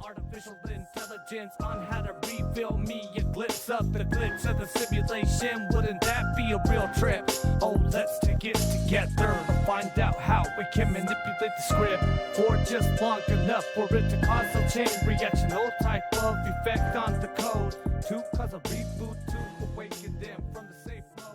artificial intelligence on how to reveal me a glimpse of the glitch of the simulation. Wouldn't that be a real trip? Oh, let's take it together to find out how we can manipulate the script for just long enough for it to cause a chain reaction, no type of effect on the code to cause a reboot to awaken them from the safe mode.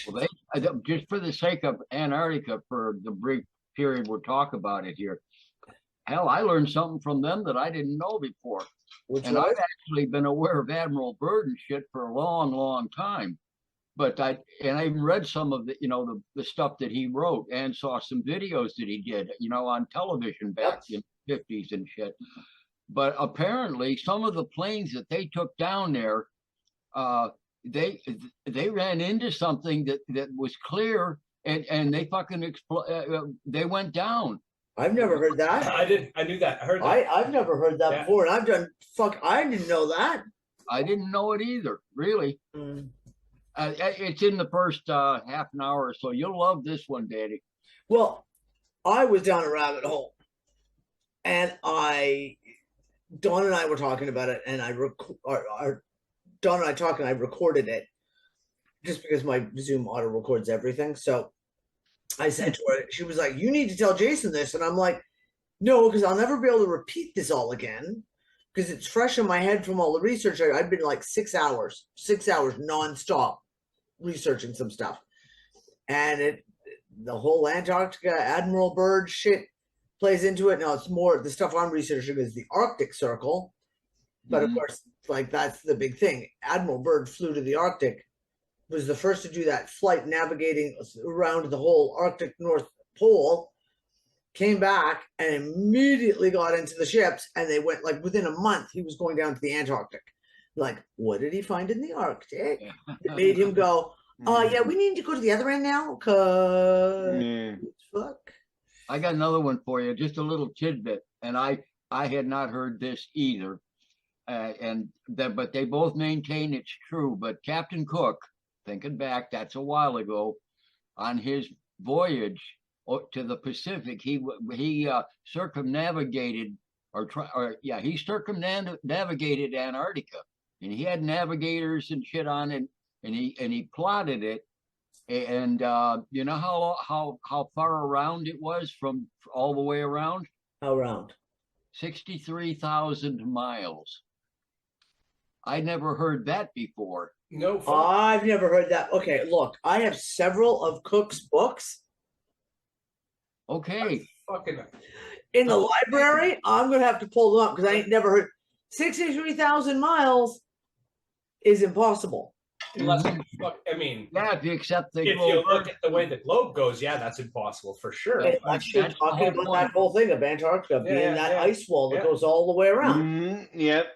Well, just for the sake of Antarctica, for the brief period we'll talk about it here, hell, I learned something from them that I didn't know before. And I've actually been aware of Admiral Byrd and shit for a long, long time. But I even read some of the, the stuff that he wrote and saw some videos that he did, on television back in the 50s and shit. But apparently some of the planes that they took down there, they ran into something that was clear, and they fucking they went down. I've never heard that. I knew that. I heard that. I've never heard that before, and I didn't know that. I didn't know it either, really. It's in the first half an hour or so. You'll love this one, Daddy. Well, I was down a rabbit hole, and Dawn and I were talking about it, and Dawn and I talked, and I recorded it just because my Zoom auto records everything. So I said to her, she was like, "You need to tell Jason this," and I'm like, "No, because I'll never be able to repeat this all again because it's fresh in my head from all the research. I've been like 6 hours nonstop researching some stuff, and the whole Antarctica Admiral Byrd shit plays into it. Now it's more the stuff I'm researching is the Arctic Circle, but of course, like that's the big thing. Admiral Byrd flew to the Arctic, was the first to do that flight navigating around the whole Arctic North Pole, came back and immediately got into the ships, and they went like within a month he was going down to the Antarctic. Like, what did he find in the Arctic? It made him go, yeah, we need to go to the other end now, cause fuck. I got another one for you, just a little tidbit, and I had not heard this either. But they both maintain it's true. But Captain Cook, thinking back, that's a while ago, on his voyage to the Pacific, he circumnavigated he circumnavigated Antarctica, and he had navigators and shit on it, and he plotted it, and you know how far around it was from all the way around? How around? 63,000 miles. I never heard that before. No, I've never heard that. Okay, look, I have several of Cook's books. Okay. In the library, I'm gonna have to pull them up because I ain't never heard 63,000 miles is impossible. Unless, I mean, yeah, if you accept the if you look at the way the globe goes, yeah, that's impossible for sure. That's talking about that whole thing of Antarctica being that ice wall that goes all the way around. Yep.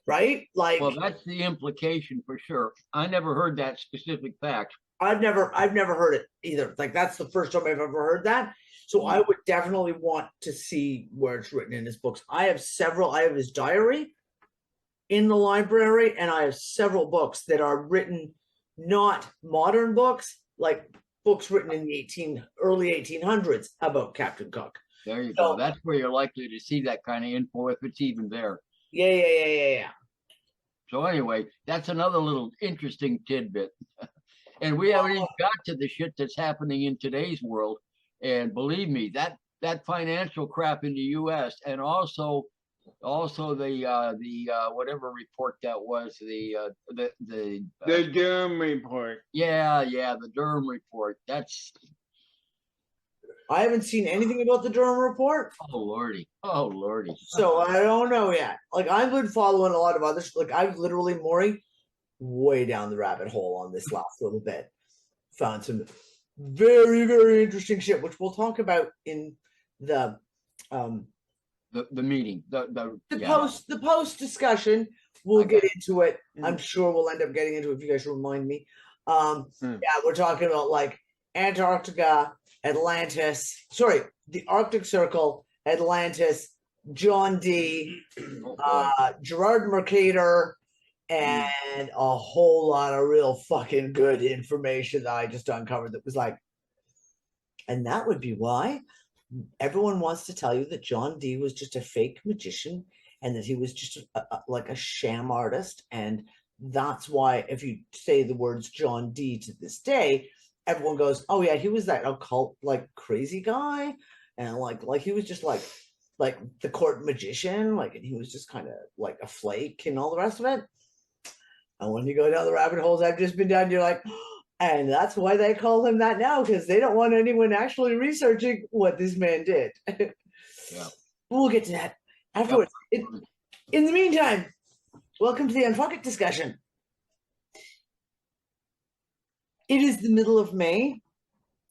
Right? Like, well, that's the implication for sure. I never heard that specific fact. I've never heard it either. Like, that's the first time I've ever heard that. So I would definitely want to see where it's written in his books. I have several. I have his diary in the library, and I have several books that are written, not modern books, like books written in the early 1800s about Captain Cook. There you go. That's where you're likely to see that kind of info, if it's even there. Yeah. So anyway, that's another little interesting tidbit. And we haven't even got to the shit that's happening in today's world. And believe me, that financial crap in the U.S. and also the whatever report that was, the Durham report. Yeah, the Durham report. I haven't seen anything about the Durham report. Oh lordy. So I don't know yet. Like, I've been following a lot of others. Like, I've literally, Maury, way down the rabbit hole on this last little bit. Found some very, very interesting shit, which we'll talk about in the meeting. The post discussion. We'll get into it. I'm sure we'll end up getting into it if you guys remind me. Yeah, we're talking about like Antarctica, Atlantis, the Arctic Circle, Atlantis, John Dee, Gerard Mercator, and a whole lot of real fucking good information that I just uncovered that was like, and that would be why everyone wants to tell you that John Dee was just a fake magician and that he was just like a sham artist. And that's why if you say the words John Dee to this day, everyone goes, oh yeah, he was that occult like crazy guy. And like he was just like the court magician, like, and he was just kind of like a flake and all the rest of it. And when you go down the rabbit holes I've just been down, you're like, and that's why they call him that now, because they don't want anyone actually researching what this man did. Yeah. We'll get to that afterwards. Yep. In the meantime, welcome to the UnFuckIt Discussion. It is the middle of May.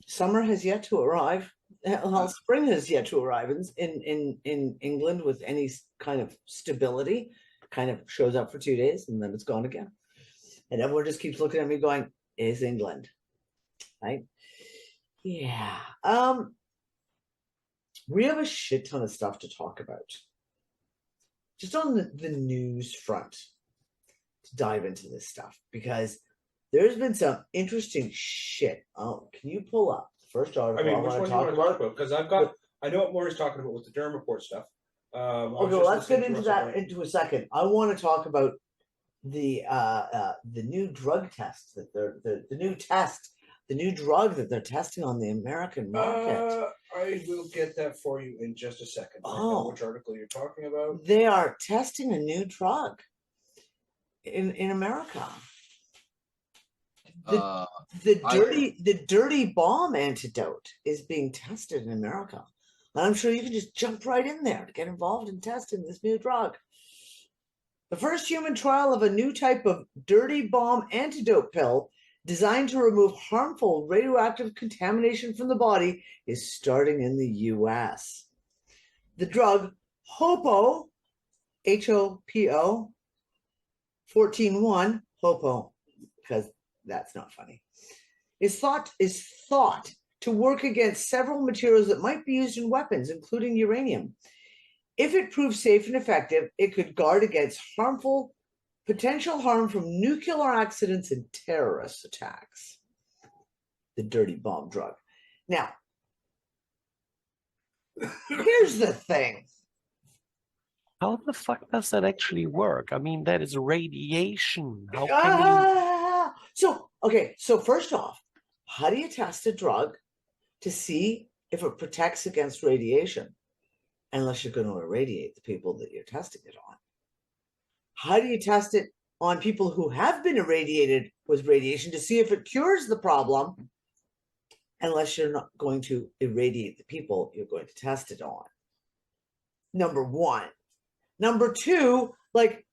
Summer has yet to arrive. Well, spring has yet to arrive in England with any kind of stability. Kind of shows up for 2 days and then it's gone again. And everyone just keeps looking at me going, is England, right? Yeah. We have a shit ton of stuff to talk about. Just on the news front to dive into this stuff, because there's been some interesting shit. Oh, can you pull up the first article? I mean, which one do you want to talk about? Because I know what Maury's talking about with the Derm Report stuff. Okay, well, let's get into that into a second. I want to talk about the new drug test that the new drug that they're testing on the American market. I will get that for you in just a second. I know which article you're talking about. They are testing a new drug in America. The dirty bomb antidote is being tested in America. And I'm sure you can just jump right in there to get involved in testing this new drug. The first human trial of a new type of dirty bomb antidote pill designed to remove harmful radioactive contamination from the body is starting in the US. The drug HOPO, H-O-P-O, 14-1, HOPO, because that's not funny, is thought to work against several materials that might be used in weapons, including uranium. If it proves safe and effective, it could guard against potential harm from nuclear accidents and terrorist attacks. The dirty bomb drug. Now, here's the thing. How the fuck does that actually work? I mean, that is radiation. How can So first off, how do you test a drug to see if it protects against radiation? Unless you're going to irradiate the people that you're testing it on. How do you test it on people who have been irradiated with radiation to see if it cures the problem? Unless you're not going to irradiate the people you're going to test it on. Number one. Number two, like,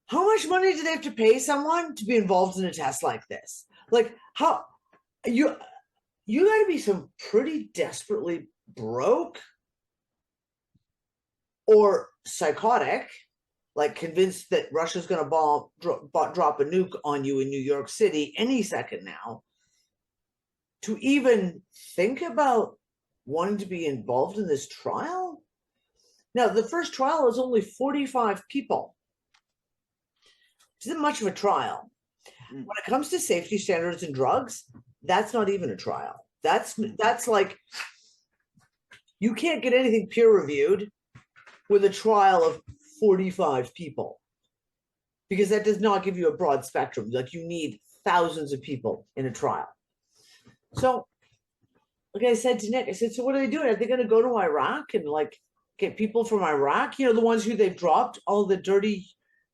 how much money do they have to pay someone to be involved in a test like this? Like, how you got to be some pretty desperately broke or psychotic, like convinced that Russia's going to drop a nuke on you in New York City any second now, to even think about wanting to be involved in this trial. Now, the first trial is only 45 people. It isn't much of a trial. When it comes to safety standards and drugs, that's not even a trial. That's like, you can't get anything peer reviewed with a trial of 45 people, because that does not give you a broad spectrum. Like, you need thousands of people in a trial. So, like I said to Nick, I said, so what are they doing? Are they going to go to Iraq and like get people from Iraq? You know, the ones who they've dropped all the dirty,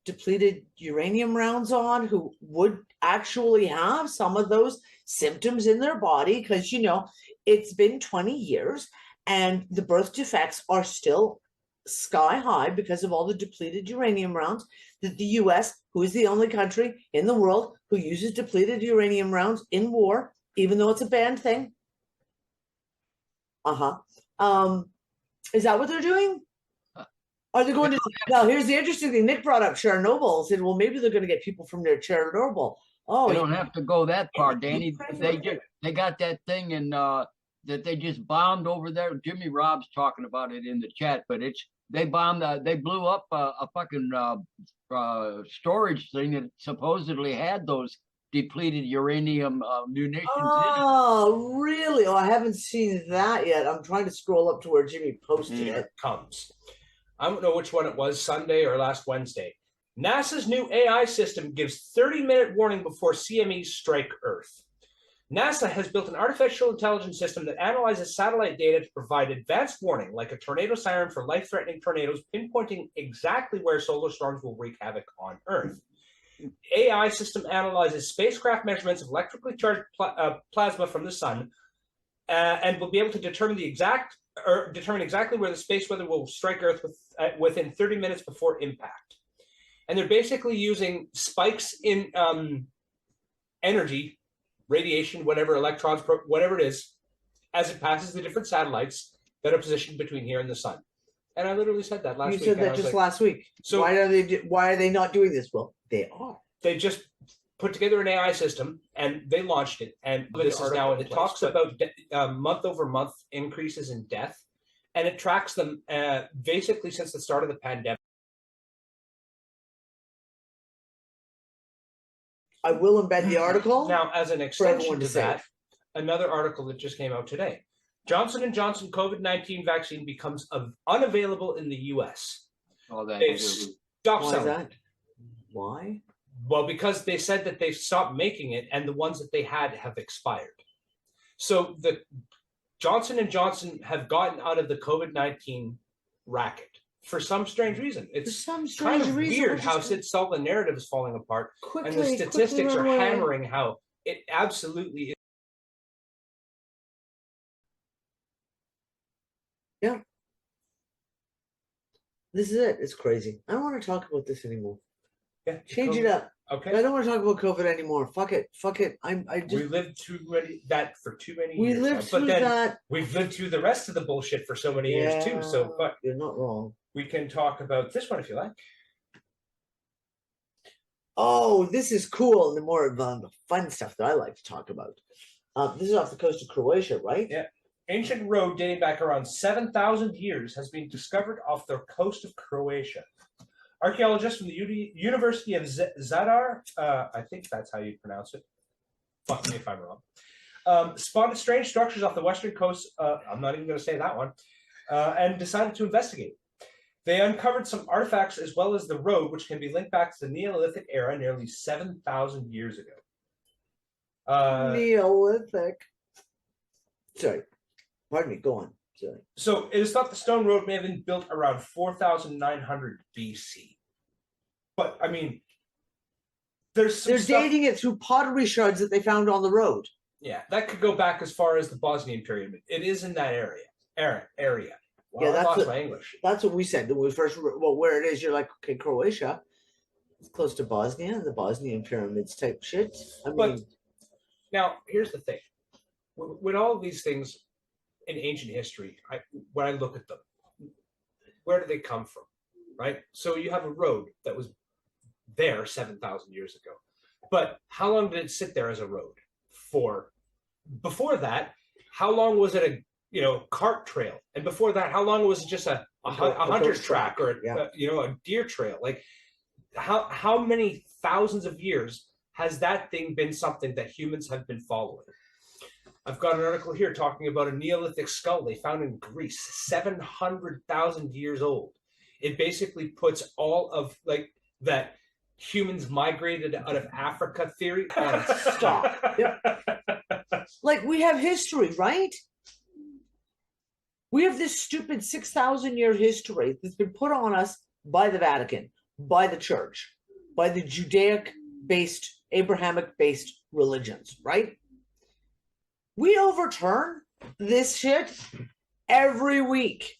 depleted uranium rounds on, who would actually have some of those symptoms in their body, because, you know, it's been 20 years and the birth defects are still sky high because of all the depleted uranium rounds that the US, who is the only country in the world who uses depleted uranium rounds in war, even though it's a banned thing. Is that what they're doing? Are they going to? Now, here's the interesting thing. Nick brought up Chernobyl. Said, well, maybe they're going to get people from near Chernobyl. Oh, you don't have to go that far, Danny. They got that thing in that they just bombed over there. Jimmy Rob's talking about it in the chat, but it's they blew up a fucking storage thing that supposedly had those depleted uranium munitions in it. Oh, really? Oh, I haven't seen that yet. I'm trying to scroll up to where Jimmy posted it. Comes. I don't know which one it was, Sunday or last Wednesday. NASA's new AI system gives 30-minute warning before CMEs strike Earth. NASA has built an artificial intelligence system that analyzes satellite data to provide advanced warning, like a tornado siren for life-threatening tornadoes, pinpointing exactly where solar storms will wreak havoc on Earth. AI system analyzes spacecraft measurements of electrically charged plasma from the sun, and will be able to determine exactly where the space weather will strike Earth within 30 minutes before impact. And they're basically using spikes in energy, radiation, whatever, electrons, whatever it is, as it passes the different satellites that are positioned between here and the sun. And I literally said that last week. You said that just last week. So why are they not doing this? Well, they are. They just put together an AI system and they launched it. And this is now, it talks about month over month increases in death. And it tracks them basically since the start of the pandemic. I will embed the article. Now, as an extension to that, another article that just came out today. Johnson & Johnson COVID-19 vaccine becomes unavailable in the U.S. Oh, They've stopped selling. Why is that? Why? Well, because they said that they've stopped making it and the ones that they had have expired. So the Johnson & Johnson have gotten out of the COVID-19 racket. For some strange reason. It's kind of weird how Sid Sullivan narrative is falling apart. And the statistics are hammering how it absolutely is. Yeah. This is it. It's crazy. I don't want to talk about this anymore. Yeah. Change it up. Okay. I don't want to talk about COVID anymore. Fuck it. Fuck it. We lived through that for too many years. We lived through that. We've lived through the rest of the bullshit for so many years too. So but you're not wrong. We can talk about this one if you like. Oh, this is cool. And the more the fun stuff that I like to talk about. This is off the coast of Croatia, right? Yeah. Ancient road dating back around 7,000 years has been discovered off the coast of Croatia. Archaeologists from the University of Zadar, I think that's how you pronounce it. Fuck me if I'm wrong. Spotted strange structures off the western coast. I'm not even going to say that one. And decided to investigate. They uncovered some artifacts as well as the road, which can be linked back to the Neolithic era nearly 7,000 years ago. Neolithic. Sorry. Pardon me. Go on. Sorry. So it is thought the stone road may have been built around 4,900 BC. But, I mean, they're dating it through pottery shards that they found on the road. Yeah, that could go back as far as the Bosnian period. It is in that area. Wow, yeah, I lost my English. That's what we said when we first. Well, where it is, you're like, okay, Croatia, it's close to Bosnia and the Bosnian pyramids type shit. But now here's the thing: with all of these things in ancient history, when I look at them, where do they come from? Right. So you have a road that was there 7,000 years ago, but how long did it sit there as a road for? Before that, how long was it a cart trail, and before that, how long was it just a hunter's track or a deer trail? Like, how many thousands of years has that thing been something that humans have been following? I've got an article here talking about a Neolithic skull they found in Greece, 700,000 years old. It basically puts all of that humans migrated out of Africa theory on stop. Like, we have history, right? We have this stupid 6,000-year history that's been put on us by the Vatican, by the church, by the Judaic-based, Abrahamic-based religions, right? We overturn this shit every week.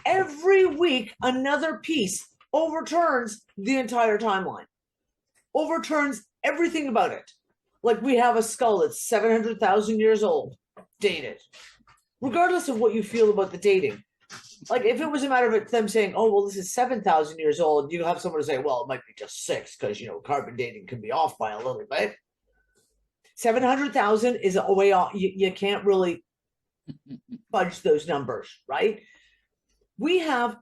Every week, another piece overturns the entire timeline. Overturns everything about it. Like, we have a skull that's 700,000 years old, dated. Regardless of what you feel about the dating. Like, if it was a matter of them saying, oh, well, this is 7,000 years old, you have someone to say, well, it might be just 6 because, carbon dating can be off by a little bit. 700,000 is a way off. You can't really fudge those numbers, right? We have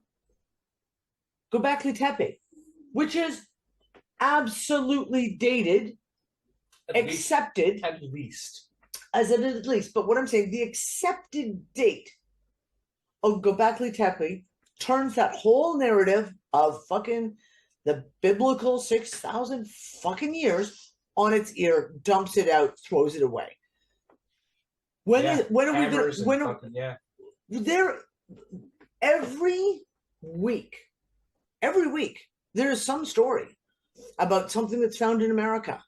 Göbekli Tepe, which is absolutely dated, accepted at least. as it is at least. But what I'm saying, the accepted date of Göbekli Tepe turns that whole narrative of fucking the biblical 6,000 fucking years on its ear, dumps it out, throws it away. When are we gonna, there every week there is some story about something that's found in America,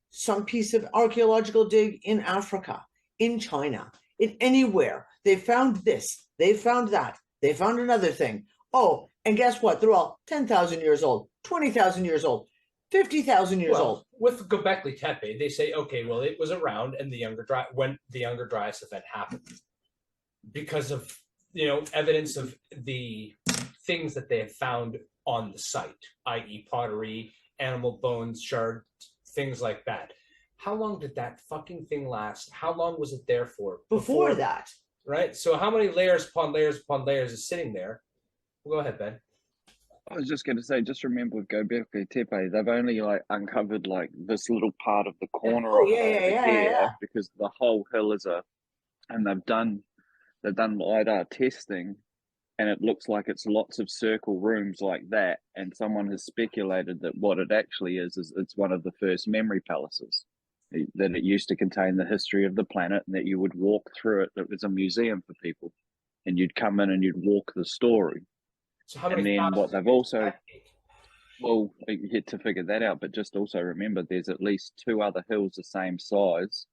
some piece of archaeological dig in Africa, in China, in anywhere. They found this, they found that, they found another thing. Oh, and guess what? They're all 10,000 years old, 20,000 years old, 50,000 years old. With Göbekli Tepe, they say, okay, well, it was around when the Younger Dryas event happened, because of evidence of the things that they have found on the site, i.e., pottery, animal bones, shards, things like that. How long did that fucking thing last? How long was it there for? Before that, right? So how many layers upon layers upon layers is sitting there? Well, go ahead, Ben. I was just going to say, just remember with Göbekli Tepe, they've only uncovered this little part of the corner of it because the whole hill is and they've done LiDAR testing, and it looks like it's lots of circle rooms like that, and someone has speculated that what it actually is it's one of the first memory palaces, that it used to contain the history of the planet, and that you would walk through it. It was a museum for people, and you'd come in and you'd walk the story. So how many and then what they've also, well, you get to figure that out, but just also remember there's at least 2 other hills the same size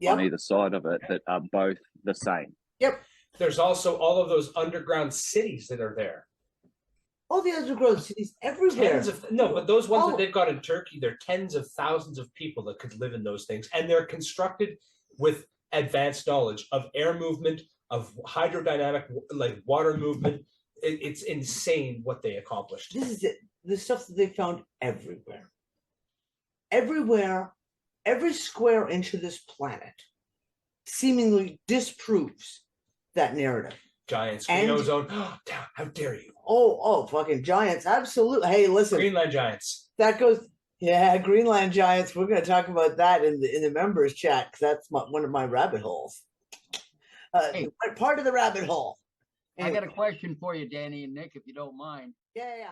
on either side of it that are both the same. Yep. There's also all of those underground cities that are there. All the underground cities everywhere. But those ones that they've got in Turkey, there are tens of thousands of people that could live in those things, and they're constructed with advanced knowledge of air movement, of hydrodynamic, water movement. It's insane what they accomplished. This is it. The stuff that they found everywhere. Everywhere, every square inch of this planet seemingly disproves that narrative. Giants, green ozone. How dare you? Oh, fucking giants. Absolutely. Hey, listen. Greenland giants. That goes, Greenland giants. We're going to talk about that in the members chat, because that's one of my rabbit holes. Part of the rabbit hole. Anyway. I got a question for you, Danny and Nick, if you don't mind. Yeah.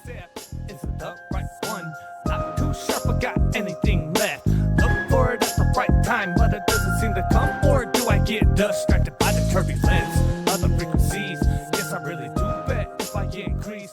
Step is the right one. Not too sharp, I got anything left. Look for it at the right time, but it doesn't seem to come. Or do I get distracted by the turbulence? Other frequencies, yes, I really do bet if I increase